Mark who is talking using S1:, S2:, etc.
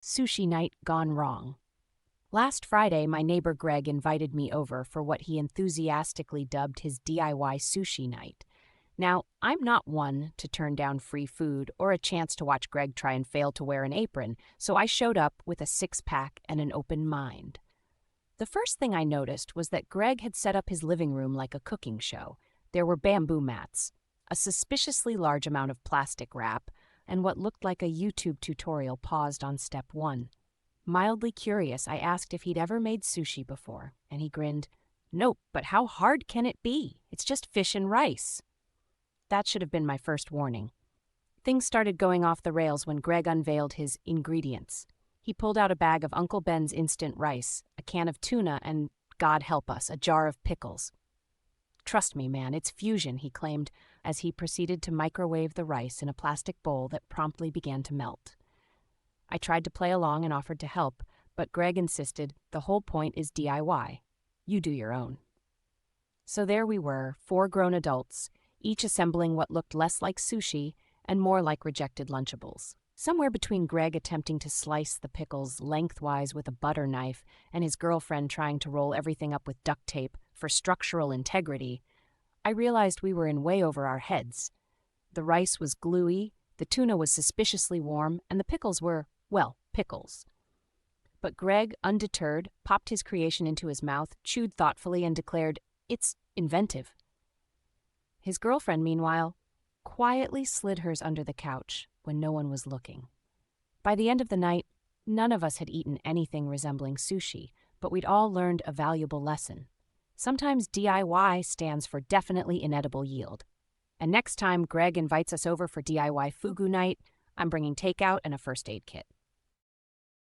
S1: Sushi night gone wrong. Last Friday, my neighbor Greg invited me over for what he enthusiastically dubbed his DIY sushi night. Now, I'm not one to turn down free food or a chance to watch Greg try and fail to wear an apron, so I showed up with a six-pack and an open mind. The first thing I noticed was that Greg had set up his living room like a cooking show. There were bamboo mats, a suspiciously large amount of plastic wrap, and what looked like a YouTube tutorial paused on step one. Mildly curious, I asked if he'd ever made sushi before, and he grinned. "Nope, but how hard can it be? It's just fish and rice." That should have been my first warning. Things started going off the rails when Greg unveiled his ingredients. He pulled out a bag of Uncle Ben's instant rice, a can of tuna, and, God help us, a jar of pickles. "Trust me, man, it's fusion," he claimed, as he proceeded to microwave the rice in a plastic bowl that promptly began to melt. I tried to play along and offered to help, but Greg insisted the whole point is DIY. You do your own. So there we were, 4 grown adults, each assembling what looked less like sushi and more like rejected Lunchables. Somewhere between Greg attempting to slice the pickles lengthwise with a butter knife and his girlfriend trying to roll everything up with duct tape for structural integrity, I realized we were in way over our heads. The rice was gluey, the tuna was suspiciously warm, and the pickles were, well, pickles. But Greg, undeterred, popped his creation into his mouth, chewed thoughtfully, and declared, "It's inventive." His girlfriend, meanwhile, quietly slid hers under the couch when no one was looking. By the end of the night, none of us had eaten anything resembling sushi, but we'd all learned a valuable lesson. Sometimes DIY stands for definitely inedible yield. And next time Greg invites us over for DIY fugu night, I'm bringing takeout and a first aid kit.